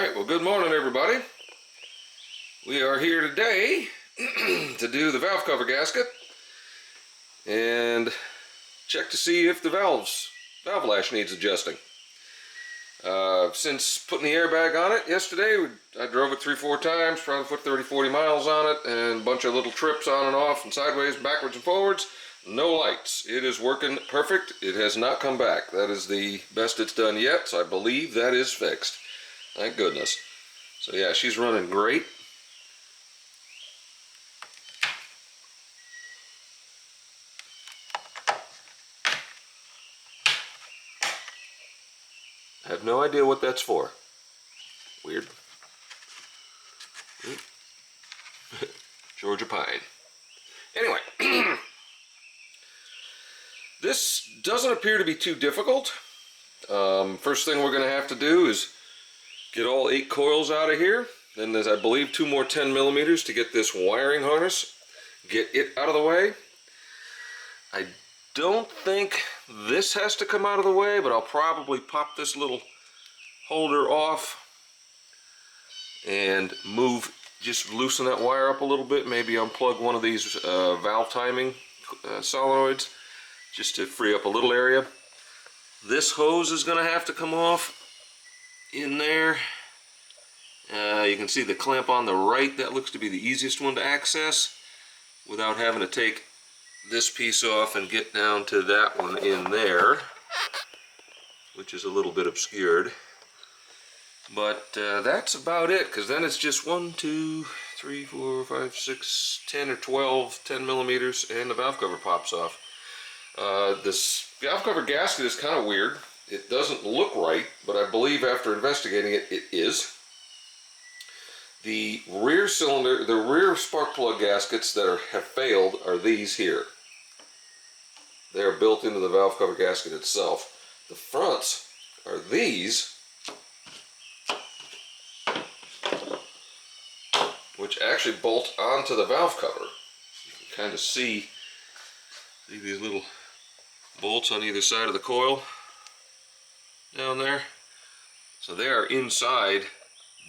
Alright, well good morning everybody. We are here today to do the valve cover gasket and check to see if the valve lash needs adjusting. Since putting the airbag on it yesterday, I drove it 3-4 times, probably put 30-40 miles on it, and a bunch of little trips on and off and sideways, backwards and forwards. No lights. It is working perfect. It has not come back. That is the best it's done yet, so I believe that is fixed. Thank goodness. So yeah, she's running great. I have no idea what that's for. Weird. Georgia pine. Anyway, this doesn't appear to be too difficult. First thing we're going to have to do is get all 8 coils out of here. Then there's, I believe, 2 more 10 millimeters to get this wiring harness, get it out of the way. I don't think this has to come out of the way, but I'll probably pop this little holder off and move, just loosen that wire up a little bit, maybe unplug one of these valve timing solenoids just to free up a little area. This hose is going to have to come off in there. You can see the clamp on the right. That looks to be the easiest one to access without having to take this piece off and get down to that one in there, which is a little bit obscured. But that's about it, because then it's just 1, 2, 3, 4, 5, 6, 10 or 12 10 millimeters, and the valve cover pops off. This valve cover gasket is kind of weird. It doesn't look right, but I believe after investigating it, it is. The rear cylinder, the rear spark plug gaskets that have failed are these here. They are built into the valve cover gasket itself. The fronts are these, which actually bolt onto the valve cover. You can kind of see these little bolts on either side of the coil down there. So they are inside,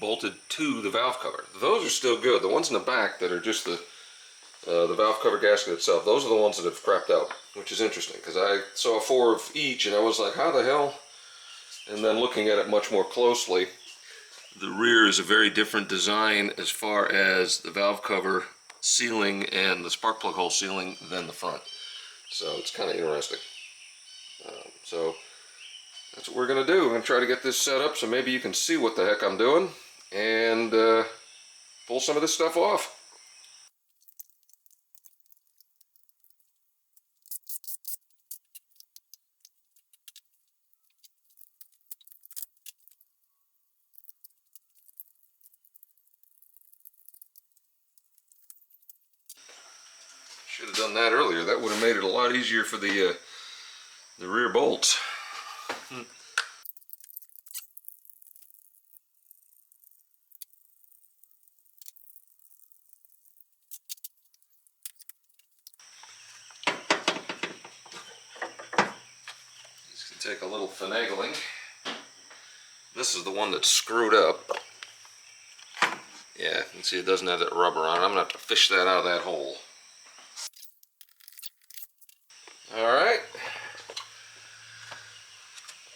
bolted to the valve cover. Those are still good. The ones in the back that are just the valve cover gasket itself, those are the ones that have crapped out, which is interesting because I saw 4 of each and I was like, how the hell? And then looking at it much more closely, the rear is a very different design as far as the valve cover sealing and the spark plug hole sealing than the front. So it's kind of interesting. So that's what we're going to do. We're going to try to get this set up so maybe you can see what the heck I'm doing and pull some of this stuff off. Should have done that earlier. That would have made it a lot easier for the rear bolts. This can take a little finagling. This is the one that's screwed up. Yeah, you can see it doesn't have that rubber on it. I'm going to have to fish that out of that hole. Alright.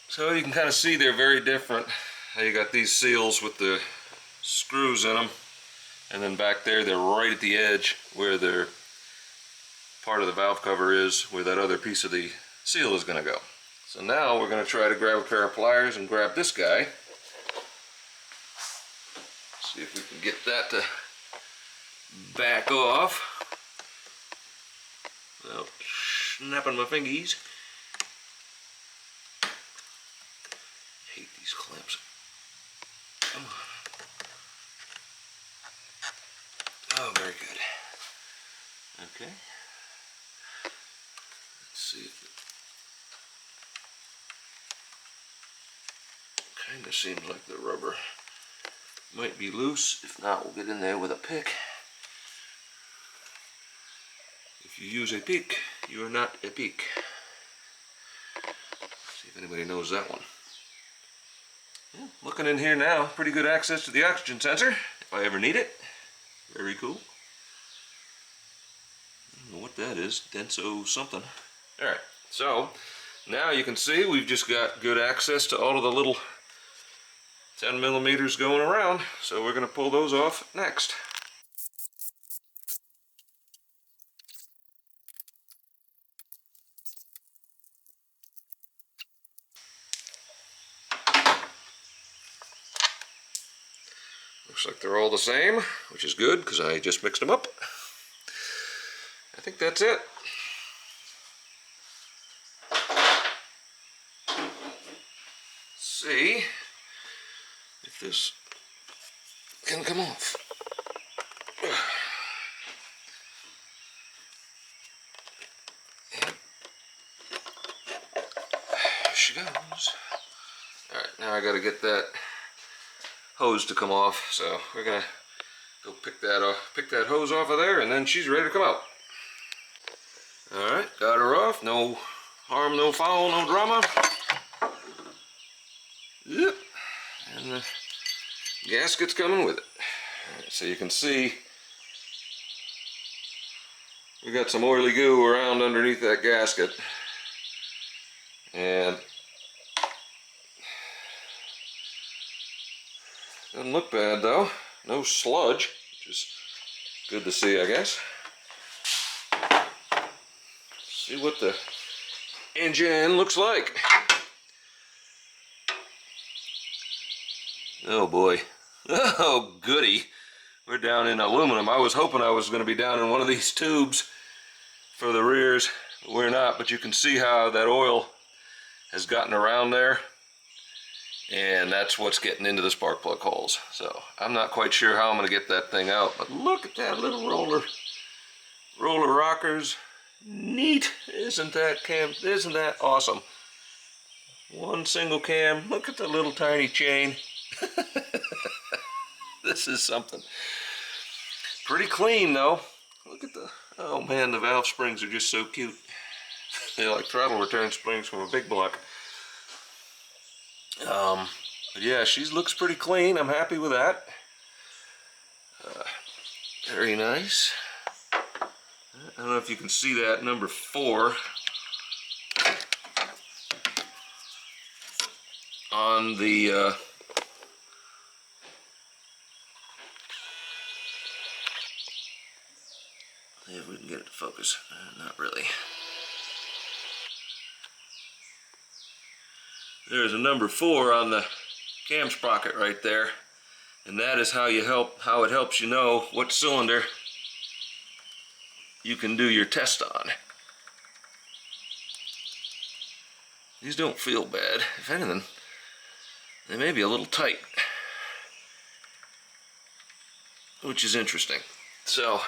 So you can kind of see they're very different. How you got these seals with the screws in them, and then back there they're right at the edge where their part of the valve cover is, where that other piece of the seal is going to go. So now we're going to try to grab a pair of pliers and grab this guy. See if we can get that to back off without snapping my fingies. Hate these clamps. Oh, very good. Okay. Let's see if it kind of seems like the rubber might be loose. If not, we'll get in there with a pick. If you use a pick, you are not a pick. See if anybody knows that one. Looking in here now, pretty good access to the oxygen sensor, if I ever need it. Very cool. I don't know what that is, Denso something. Alright, so now you can see we've just got good access to all of the little 10 millimeters going around, so we're going to pull those off next. Looks like they're all the same, which is good because I just mixed them up. I think that's it. See if this can come off. There she goes. Alright, now I gotta get that hose to come off, so we're gonna go pick that hose off of there, and then she's ready to come out. Alright, got her off. No harm, no foul, no drama. Yep. And the gasket's coming with it. Alright, so you can see we got some oily goo around underneath that gasket. And doesn't look bad though. No sludge, which is good to see, I guess. See what the engine looks like. Oh boy. Oh goody. We're down in aluminum. I was hoping I was going to be down in one of these tubes for the rears, but we're not. But you can see how that oil has gotten around there, and that's what's getting into the spark plug holes. So I'm not quite sure how I'm going to get that thing out, but look at that little roller rockers. Neat. Isn't that awesome? One single cam. Look at the little tiny chain. This is something. Pretty clean though. Look at the, oh man, the valve springs are just so cute. They're like throttle return springs from a big block. But yeah, she looks pretty clean. I'm happy with that. Very nice. I don't know if you can see that number 4 on the see if we can get it to focus. Not really. There's a number 4 on the cam sprocket right there, and that is how it helps you know what cylinder you can do your test on. These don't feel bad. If anything, they may be a little tight, which is interesting. So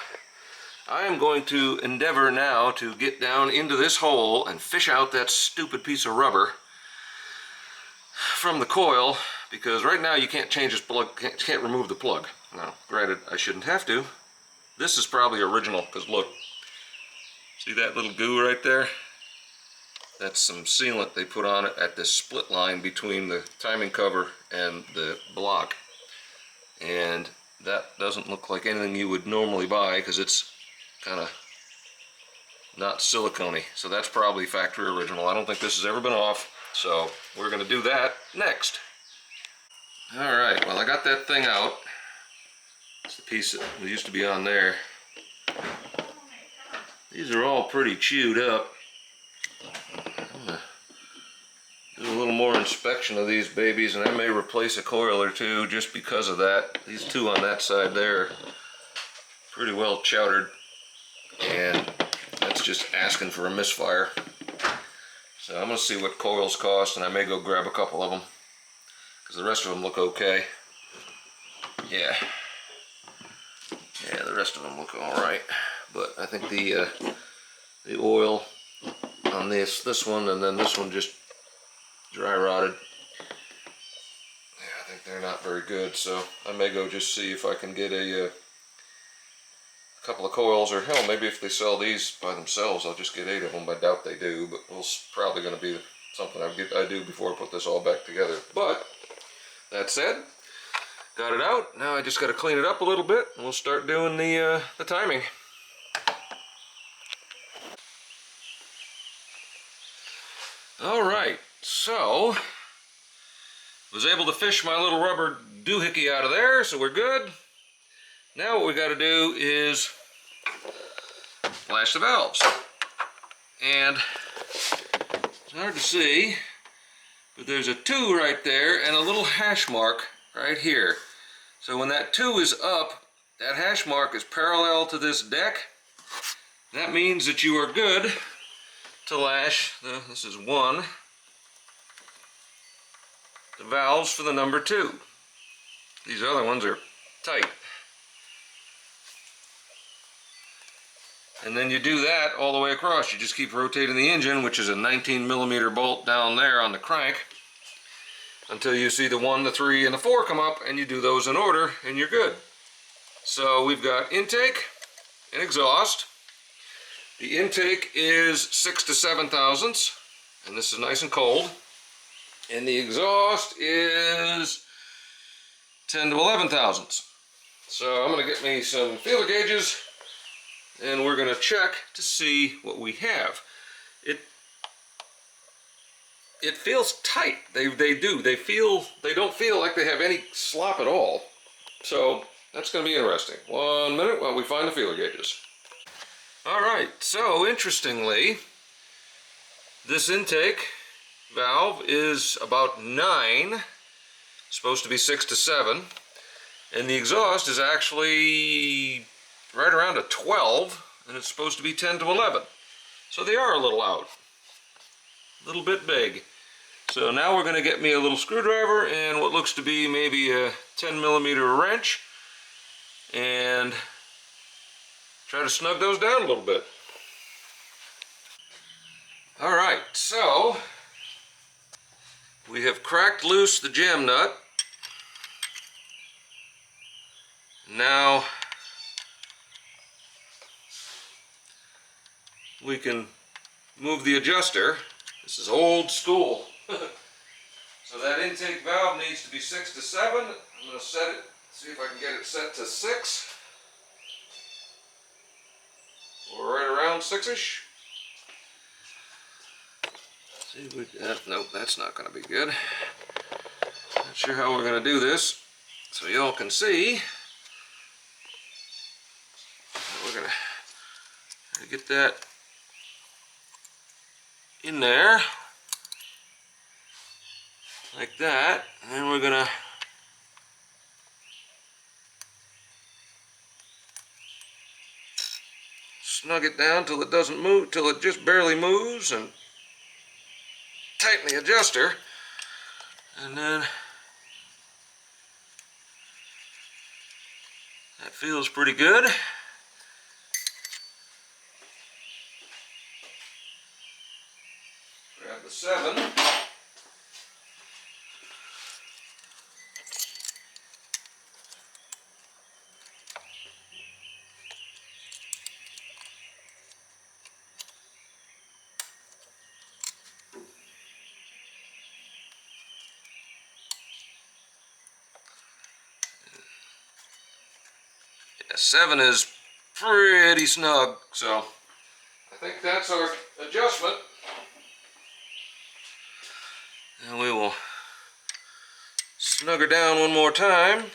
I am going to endeavor now to get down into this hole and fish out that stupid piece of rubber from the coil, because right now you can't change this plug, can't remove the plug. Now, granted, I shouldn't have to. This is probably original, because look, see that little goo right there? That's some sealant they put on it at this split line between the timing cover and the block. And that doesn't look like anything you would normally buy, because it's kind of not silicone-y. So that's probably factory original. I don't think this has ever been off, so we're going to do that next. Alright, well, I got that thing out. It's the piece that used to be on there. These are all pretty chewed up. I'm going to do a little more inspection of these babies, and I may replace a coil or two just because of that. These two on that side there are pretty well chowdered, and that's just asking for a misfire. So I'm going to see what coils cost, and I may go grab a couple of them, because the rest of them look okay. Yeah, the rest of them look alright. But I think the oil on this one, and then this one just dry rotted. Yeah, I think they're not very good, so I may go just see if I can get a couple of coils, or hell, maybe if they sell these by themselves, I'll just get 8 of them. I doubt they do, but it's probably going to be something I do before I put this all back together. But that said, got it out. Now I just got to clean it up a little bit, and we'll start doing the timing. All right, so was able to fish my little rubber doohickey out of there, so we're good. Now what we got to do is lash the valves. And it's hard to see, but there's a 2 right there and a little hash mark right here. So when that 2 is up, that hash mark is parallel to this deck. That means that you are good to lash, this is 1, the valves for the number 2. These other ones are tight. And then you do that all the way across. You just keep rotating the engine, which is a 19mm bolt down there on the crank, until you see the 1, the 3, and the 4 come up, and you do those in order, and you're good. So we've got intake and exhaust. The intake is 6 to 7 thousandths, and this is nice and cold. And the exhaust is 10 to 11 thousandths. So I'm going to get me some feeler gauges, and we're going to check to see what we have. It feels tight. They do. They don't feel like they have any slop at all. So that's going to be interesting. 1 minute while we find the feeler gauges. Alright, so interestingly, this intake valve is about 9, supposed to be 6 to 7, and the exhaust is actually right around a 12, and it's supposed to be 10 to 11. So they are a little out, a little bit big. So now we're going to get me a little screwdriver and what looks to be maybe a 10mm wrench, and try to snug those down a little bit. Alright, so we have cracked loose the jam nut. Now we can move the adjuster. This is old school. So that intake valve needs to be 6 to 7. I'm going to set it, see if I can get it set to 6. Or right around 6-ish. See if we nope, that's not going to be good. Not sure how we're going to do this, so y'all can see. We're going to get that in there, like that, and then we're going to snug it down till it doesn't move, till it just barely moves, and tighten the adjuster, and then that feels pretty good. Grab the 7. Yeah, 7 is pretty snug, so I think that's our adjustment. And we will snug her down one more time.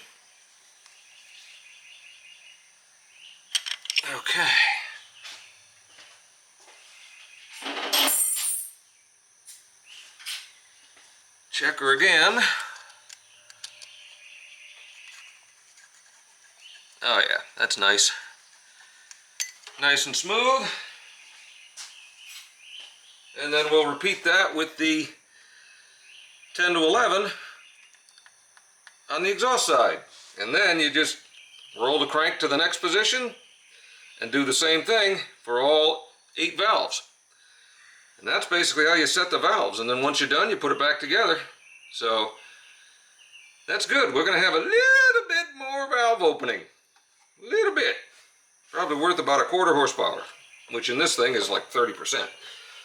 Okay. Check her again. Oh yeah, that's nice. Nice and smooth. And then we'll repeat that with the 10 to 11 on the exhaust side. And then you just roll the crank to the next position and do the same thing for all 8 valves. And that's basically how you set the valves. And then once you're done, you put it back together. So that's good. We're going to have a little bit more valve opening. A little bit. Probably worth about 1/4 horsepower, which in this thing is like 30%.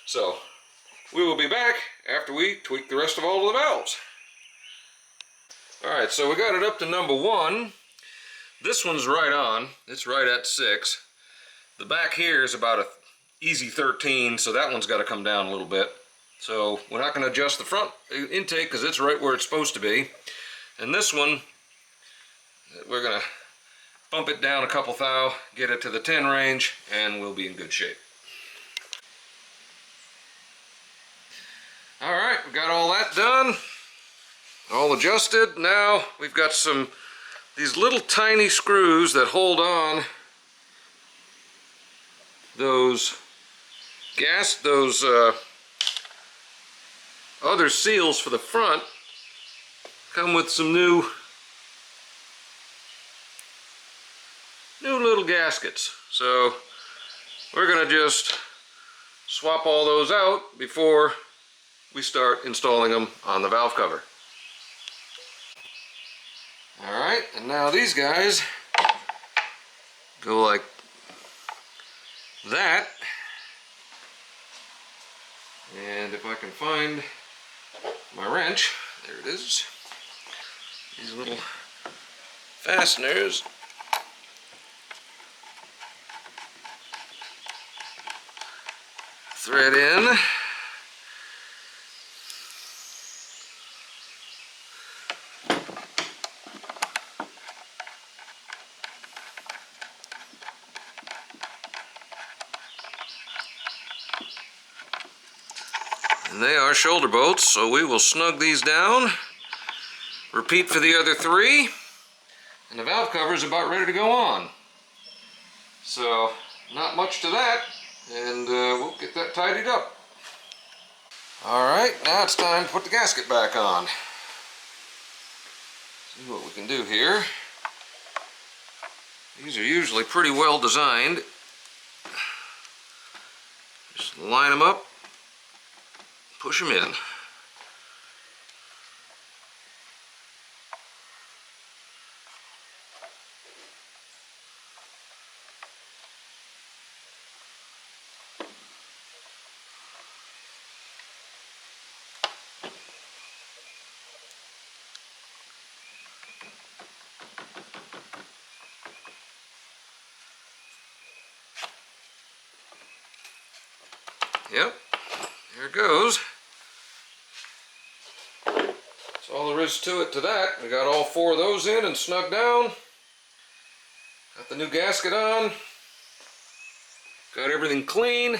So we will be back after we tweak the rest of all of the valves. Alright, so we got it up to number 1. This one's right on. It's right at 6. The back here is about a easy 13, so that one's got to come down a little bit. So we're not going to adjust the front intake because it's right where it's supposed to be. And this one, we're going to bump it down a couple thou, get it to the 10 range, and we'll be in good shape. Alright, we got all that done. All adjusted. Now we've got these little tiny screws that hold on those other seals for the front. Come with some new little gaskets. So we're gonna just swap all those out before we start installing them on the valve cover. Alright, and now these guys go like that. And if I can find my wrench, there it is. These little fasteners thread in. And they are shoulder bolts, so we will snug these down. Repeat for the other 3. And the valve cover is about ready to go on. So, not much to that. And we'll get that tidied up. Alright, now it's time to put the gasket back on. See what we can do here. These are usually pretty well designed. Just line them up. Push them in. Yep, there it goes. That's all there is to it to that. We got all 4 of those in and snug down. Got the new gasket on. Got everything clean.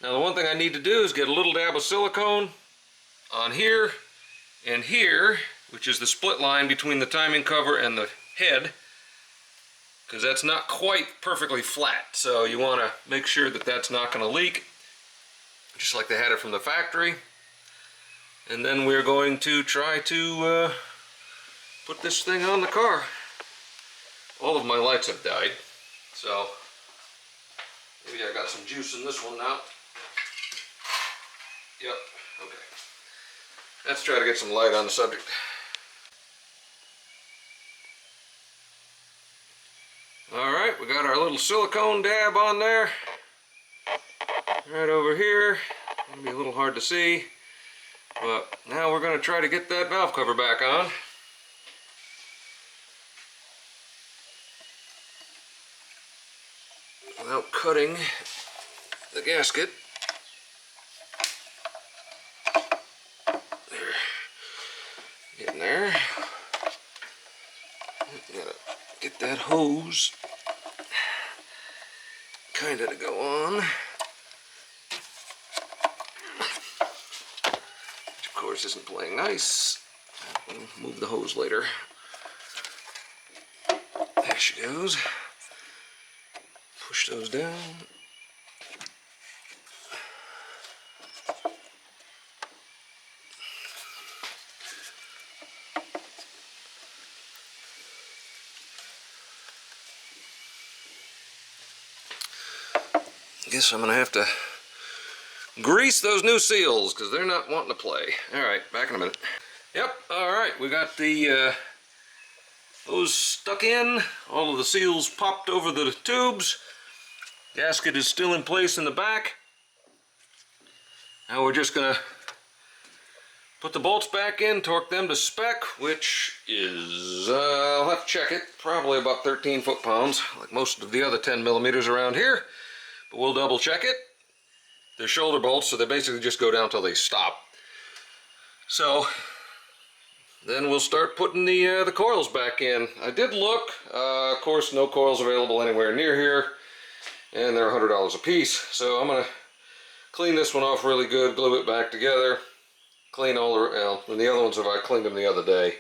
Now the one thing I need to do is get a little dab of silicone on here and here, which is the split line between the timing cover and the head, because that's not quite perfectly flat. So you want to make sure that that's not going to leak, just like they had it from the factory. And then we're going to try to put this thing on the car. All of my lights have died, so maybe I got some juice in this one now. Yep, okay. Let's try to get some light on the subject. Alright, we got our little silicone dab on there. Right over here. It'll be a little hard to see. But now we're going to try to get that valve cover back on. Without cutting the gasket. There. Getting there. Gotta get that hose kind of to go on. Which of course isn't playing nice. We'll move the hose later. There she goes. Push those down. Guess I'm gonna have to grease those new seals because they're not wanting to play. Alright, back in a minute. Yep, alright, we got the hose stuck in, all of the seals popped over the tubes. Gasket is still in place in the back. Now we're just gonna Put the bolts back in, torque them to spec, which is, I'll have to check it, probably about 13 foot-pounds, like most of the other 10 millimeters around here, but we'll double check it. They're shoulder bolts, so they basically just go down till they stop. So then we'll start putting the coils back in. I did look, of course no coils available anywhere near here, and they're $100 a piece, so I'm going to clean this one off really good, glue it back together, clean all the, well, and the other ones I cleaned them the other day.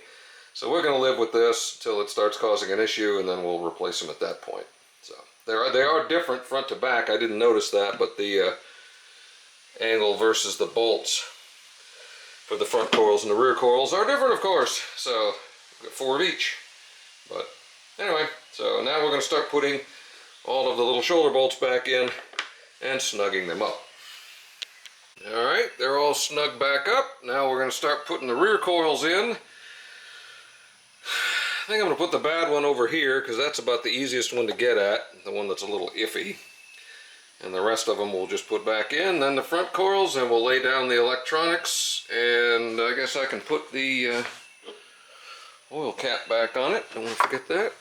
So we're going to live with this until it starts causing an issue, and then we'll replace them at that point. So they are different front to back. I didn't notice that, but the angle versus the bolts for the front coils and the rear coils are different, of course. So we've got 4 of each. But anyway, so now we're going to start putting all of the little shoulder bolts back in and snugging them up. Alright, they're all snug back up. Now we're going to start putting the rear coils in. I think I'm going to put the bad one over here because that's about the easiest one to get at, the one that's a little iffy. And the rest of them we'll just put back in. Then the front coils, and we'll lay down the electronics, and I guess I can put the oil cap back on it. Don't want to forget that.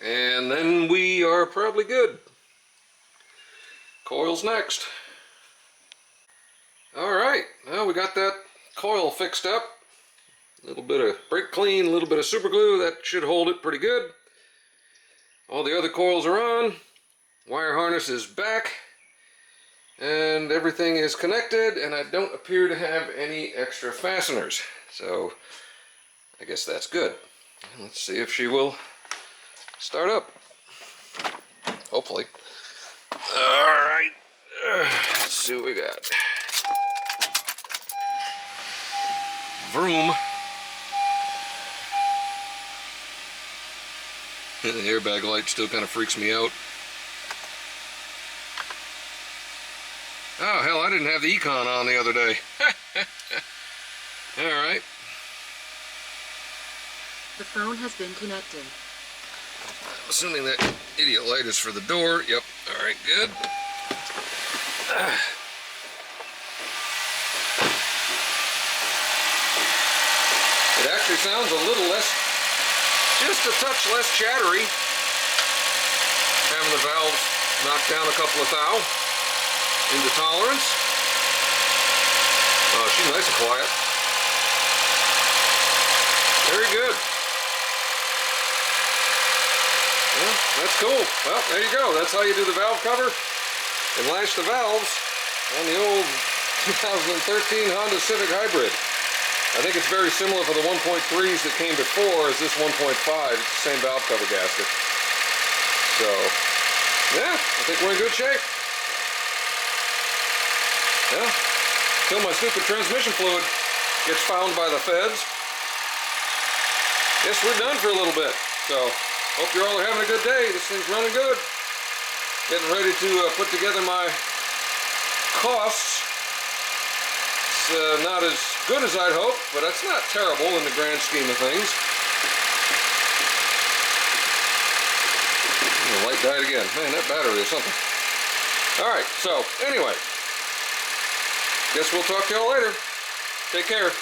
And then we are probably good. Coils next. Alright, well we got that coil fixed up. A little bit of brake clean, a little bit of super glue, that should hold it pretty good. All the other coils are on. Wire harness is back. And everything is connected, and I don't appear to have any extra fasteners. So I guess that's good. Let's see if she will start up. Hopefully. Alright, let's see what we got. Vroom. The airbag light still kind of freaks me out. Oh, hell, I didn't have the econ on the other day. Alright. The phone has been connected. I'm assuming that idiot light is for the door. Yep. Alright, good. It actually sounds a little less, just a touch less chattery. Having the valves knock down a couple of thou into tolerance. Oh, she's nice and quiet. Very good. Well, that's cool. Well, there you go. That's how you do the valve cover and lash the valves on the old 2013 Honda Civic Hybrid. I think it's very similar for the 1.3s that came before as this 1.5. It's the same valve cover gasket. So, yeah, I think we're in good shape. Yeah, till my stupid transmission fluid gets found by the feds. Guess we're done for a little bit. So, hope you all are having a good day. This thing's running good. Getting ready to put together my costs. It's not as good as I'd hoped, but that's not terrible in the grand scheme of things. The light died again. Man, that battery is something. Alright, so anyway, guess we'll talk to y'all later. Take care.